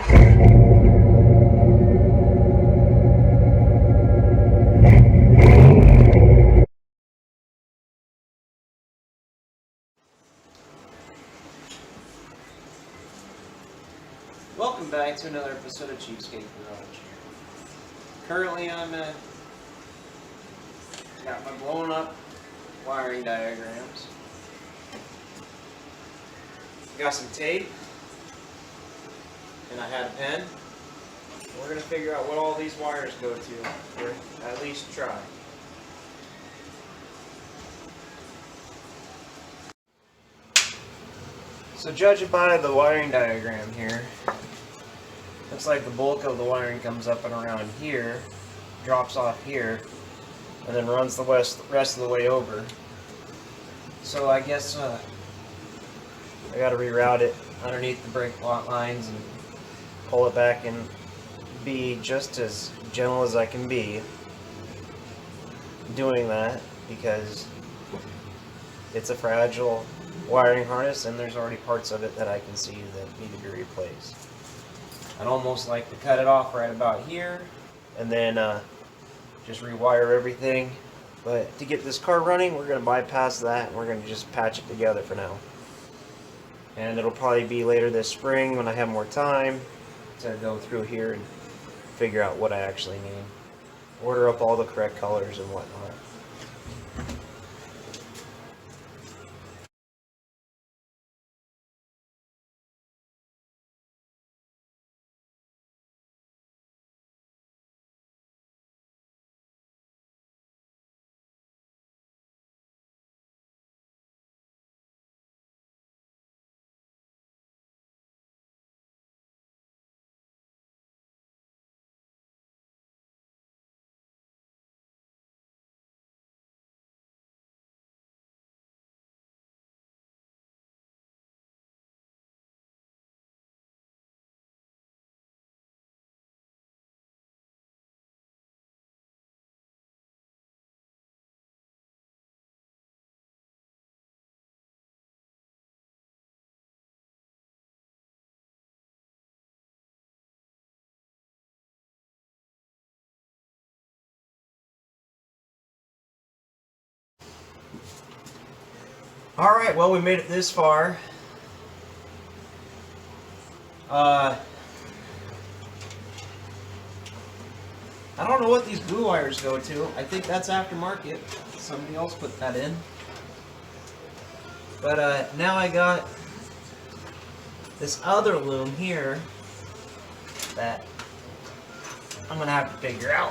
Welcome back to another episode of Cheapskate Garage. Currently I'm got my blown up wiring diagrams. Got some tape, and I had a pen. We're going to figure out what all these wires go to, or at least try. So judging by the wiring diagram here, looks like the bulk of the wiring comes up and around here, drops off here, and then runs the rest of the way over. So I guess I got to reroute it underneath the brake lines and pull it back and be just as gentle as I can be doing that, because it's a fragile wiring harness and there's already parts of it that I can see that need to be replaced. I'd almost like to cut it off right about here and then just rewire everything, but to get this car running we're going to bypass that and we're going to just patch it together for now. And it'll probably be later this spring when I have more time to go through here and figure out what I actually need. Order up all the correct colors and whatnot. Alright, well, we made it this far. I don't know what these blue wires go to. I think that's aftermarket. Somebody else put that in. But now I got this other loom here that I'm going to have to figure out.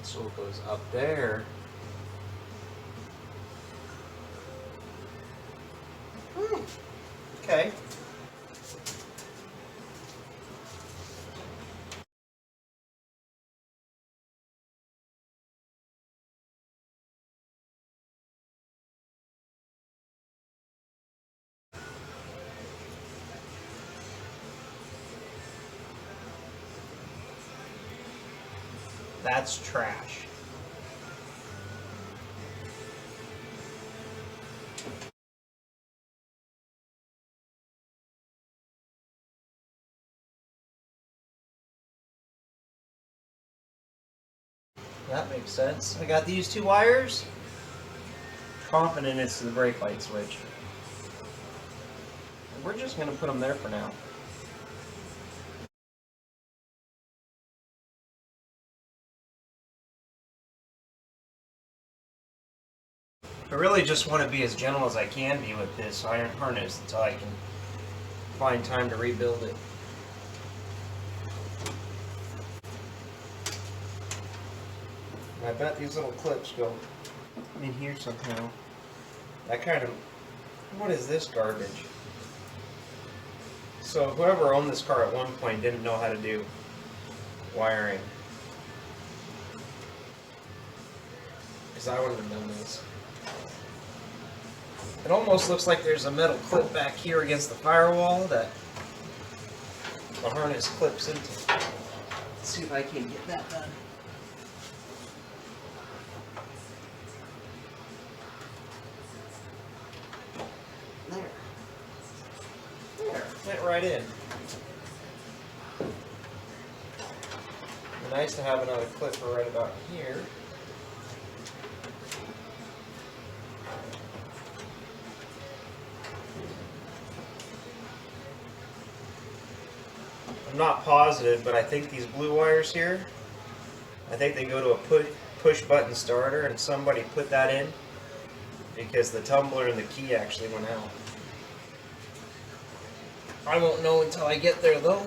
So it goes up there. Okay. That's trash. That makes sense. I got these two wires. Confident it's the brake light switch. We're just going to put them there for now. I really just want to be as gentle as I can be with this iron harness until I can find time to rebuild it. I bet these little clips go in here somehow. That kind of... what is this garbage? So whoever owned this car at one point didn't know how to do wiring. Because I wouldn't have done this. It almost looks like there's a metal clip back here against the firewall that the harness clips into. Let's see if I can get that done. Fit right in. Be nice to have another clipper right about here. I'm not positive, but I think these blue wires here, I think they go to a push button starter, and somebody put that in because the tumbler and the key actually went out. I won't know until I get there though.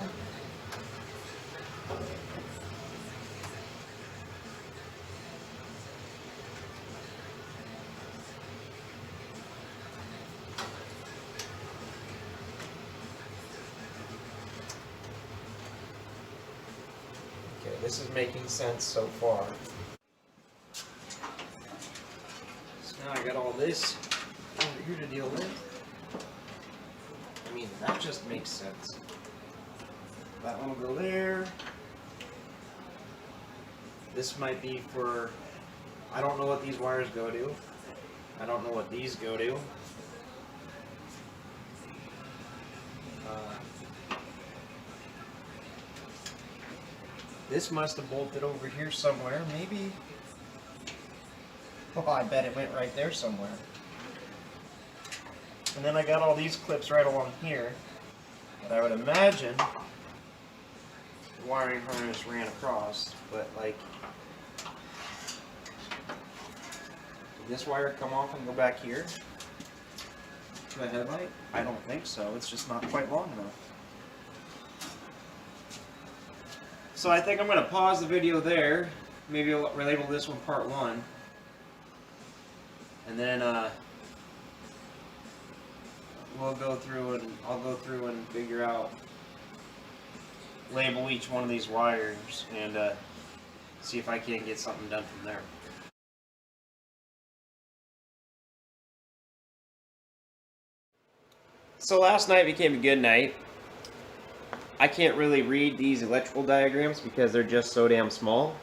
Okay, this is making sense so far. So now I got all this over here to deal with. I mean, that just makes sense. That one will go there. This might be for, I don't know what these wires go to. I don't know what these go to. This must have bolted over here somewhere, maybe. Oh, I bet it went right there somewhere. And then I got all these clips right along here that I would imagine the wiring harness ran across, but like, did this wire come off and go back here to the headlight? I don't think so, it's just not quite long enough. So I think I'm going to pause the video there. Maybe I'll relabel this one part 1. And then we'll go through and I'll go through and figure out, label each one of these wires and see if I can't get something done from there. So last night became a good night. I can't really read these electrical diagrams because they're just so damn small.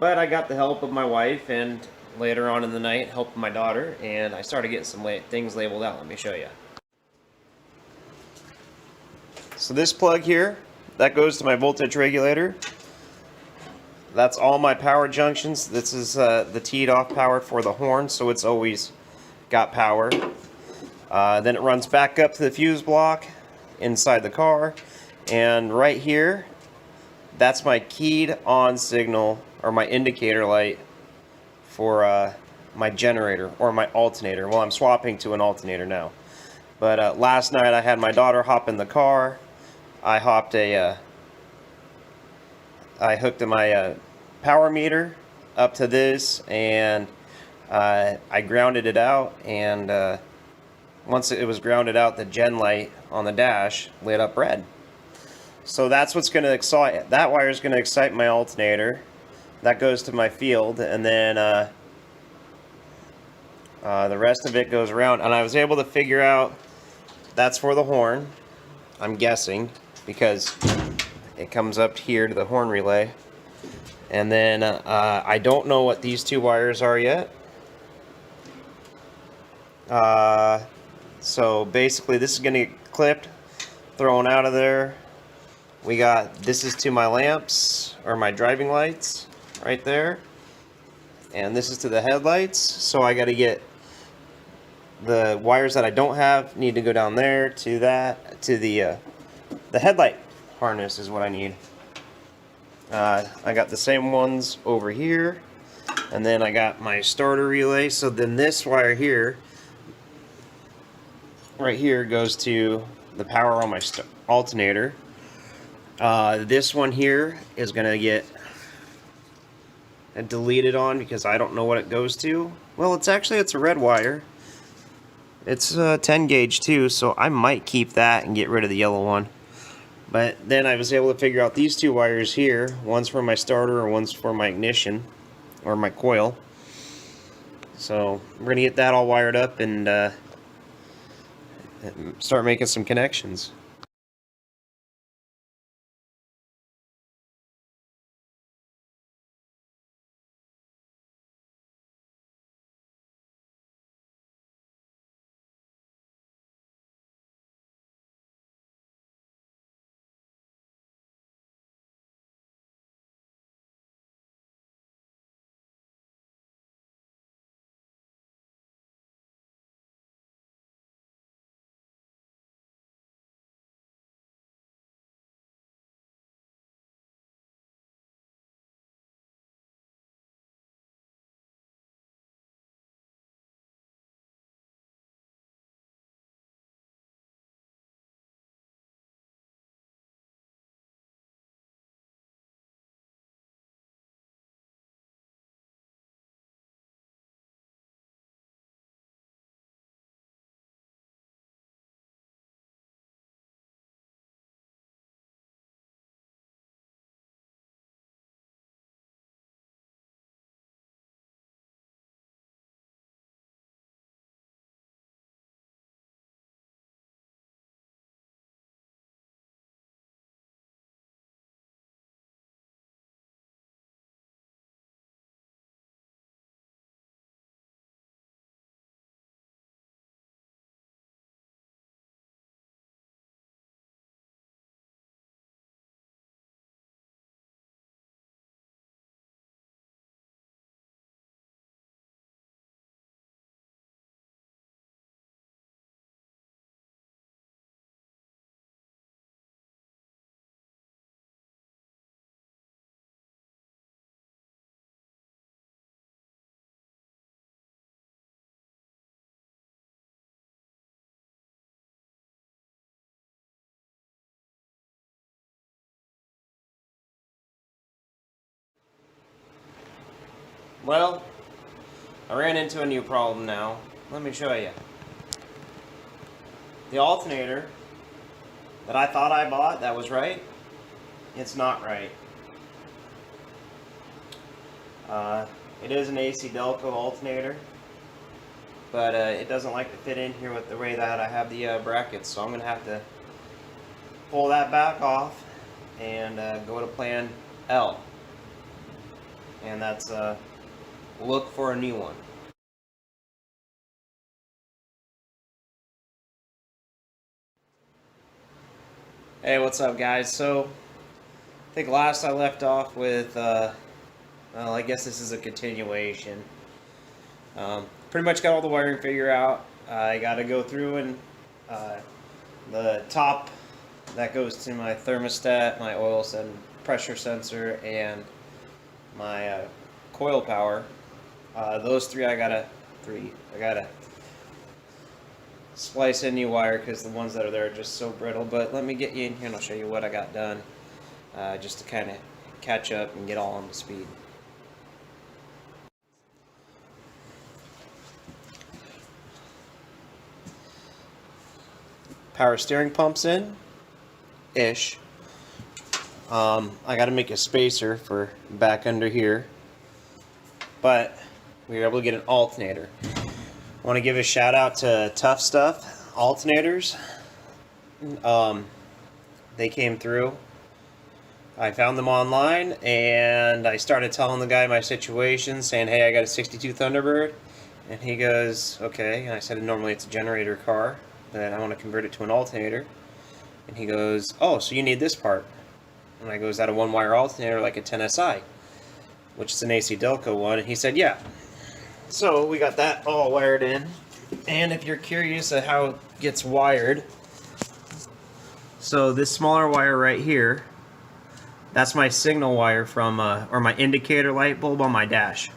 But I got the help of my wife and later on in the night help of my daughter, and I started getting some things labeled out. Let me show you. So this plug here, that goes to my voltage regulator. That's all my power junctions. This is the teed off power for the horn, so it's always got power. Then it runs back up to the fuse block inside the car. And right here, that's my keyed on signal, or my indicator light for my generator or my alternator. Well, I'm swapping to an alternator now. But last night I had my daughter hop in the car. I hooked my power meter up to this, and I grounded it out, and once it was grounded out, the gen light on the dash lit up red. So that's what's going to excite, that wire is going to excite my alternator. That goes to my field, and then the rest of it goes around. And I was able to figure out that's for the horn, I'm guessing, because it comes up here to the horn relay. And then I don't know what these two wires are yet. So basically this is going to get clipped, thrown out of there. We got, this is to my lamps, or my driving lights, right there. And this is to the headlights, so I got to get the wires that I don't have, need to go down there to that, to the headlight harness is what I need. I got the same ones over here, and then I got my starter relay. So then this wire here, right here, goes to the power on my alternator. This one here is going to get deleted on because I don't know what it goes to. Well, it's a red wire. It's 10 gauge too, so I might keep that and get rid of the yellow one. But then I was able to figure out these two wires here. One's for my starter, or one's for my ignition, or my coil. So we're going to get that all wired up and start making some connections. Well, I ran into a new problem now. Let me show you. The alternator that I thought I bought that was right, it's not right. It is an AC Delco alternator, but it doesn't like to fit in here with the way that I have the brackets, so I'm going to have to pull that back off and go to plan L, and that's look for a new one. Hey, what's up guys? So I think last I left off with well, I guess this is a continuation. Pretty much got all the wiring figured out. I got to go through and the top that goes to my thermostat, my oil and pressure sensor, and my coil power. Those three I gotta splice in new wire because the ones that are there are just so brittle. But let me get you in here and I'll show you what I got done, just to kind of catch up and get all on to speed. Power steering pumps in ish. I got to make a spacer for back under here, but we were able to get an alternator. I want to give a shout out to Tough Stuff alternators. They came through. I found them online and I started telling the guy my situation, saying, hey, I got a 62 Thunderbird, and he goes, okay. And I said, normally it's a generator car, but I want to convert it to an alternator. And he goes, oh, so you need this part. And I go, is that a one-wire alternator like a 10SI, which is an AC Delco one? And he said, yeah. So we got that all wired in. And if you're curious of how it gets wired, so this smaller wire right here, that's my signal wire from, or my indicator light bulb on my dash.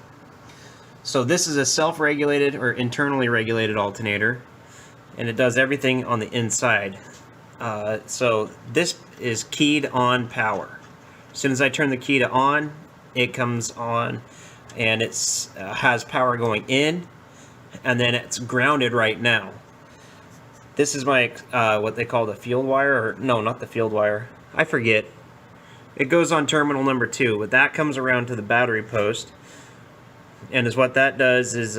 So this is a self-regulated or internally regulated alternator, and it does everything on the inside. So this is keyed on power. As soon as I turn the key to on, it comes on, and it's has power going in, and then it's grounded right now. This is my what they call the field wire, or no, not the field wire. I forget. It goes on terminal number 2, but that comes around to the battery post, and is what that does is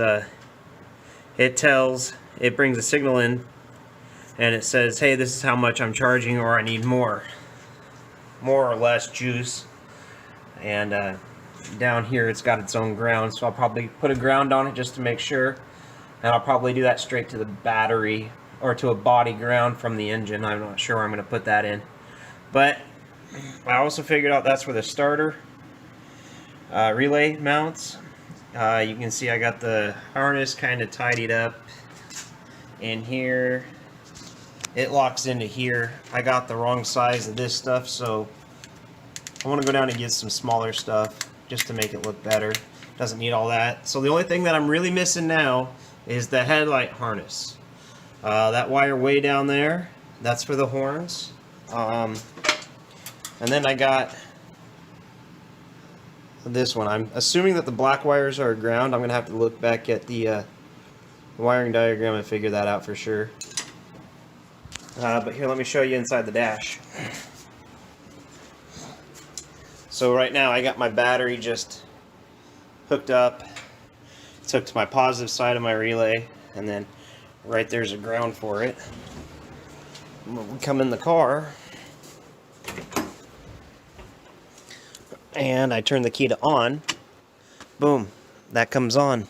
it brings a signal in, and it says, hey, this is how much I'm charging, or I need more or less juice. And down here it's got its own ground, so I'll probably put a ground on it just to make sure, and I'll probably do that straight to the battery or to a body ground from the engine. I'm not sure where I'm going to put that in, but I also figured out that's where the starter relay mounts. You can see I got the harness kind of tidied up in here. It locks into here. I got the wrong size of this stuff, so I want to go down and get some smaller stuff just to make it look better. Doesn't need all that. So the only thing that I'm really missing now is the headlight harness. That wire way down there, that's for the horns. And then I got this one. I'm assuming that the black wires are ground. I'm going to have to look back at the wiring diagram and figure that out for sure. But here, let me show you inside the dash. So right now I got my battery just hooked up. It's hooked to my positive side of my relay, and then right there's a ground for it. When we come in the car, and I turn the key to on, boom, that comes on.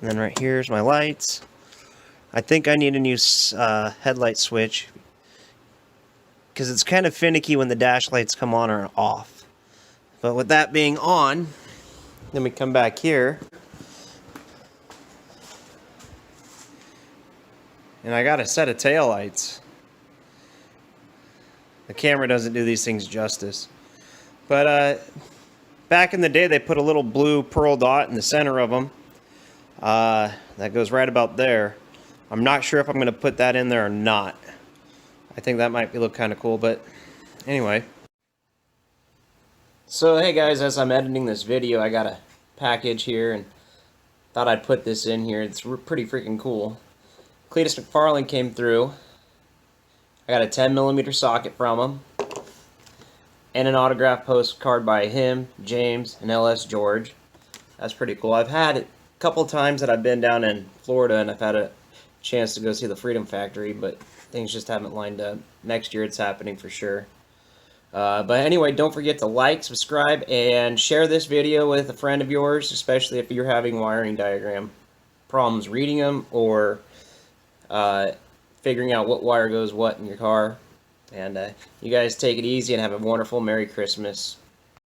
And then right here's my lights. I think I need a new headlight switch, because it's kind of finicky when the dash lights come on or off. But with that being on, then we come back here, and I got a set of tail lights. The camera doesn't do these things justice. But back in the day, they put a little blue pearl dot in the center of them. That goes right about there. I'm not sure if I'm going to put that in there or not. I think that might look kind of cool, but anyway. So hey guys, as I'm editing this video, I got a package here and thought I'd put this in here. It's pretty freaking cool. Cleetus McFarlane came through. I got a 10mm socket from him, and an autograph postcard by him, James, and LS George. That's pretty cool. I've had a couple times that I've been down in Florida and I've had a chance to go see the Freedom Factory, but things just haven't lined up. Next year it's happening for sure. But anyway, don't forget to like, subscribe, and share this video with a friend of yours, especially if you're having wiring diagram problems reading them or figuring out what wire goes what in your car. And you guys take it easy and have a wonderful Merry Christmas.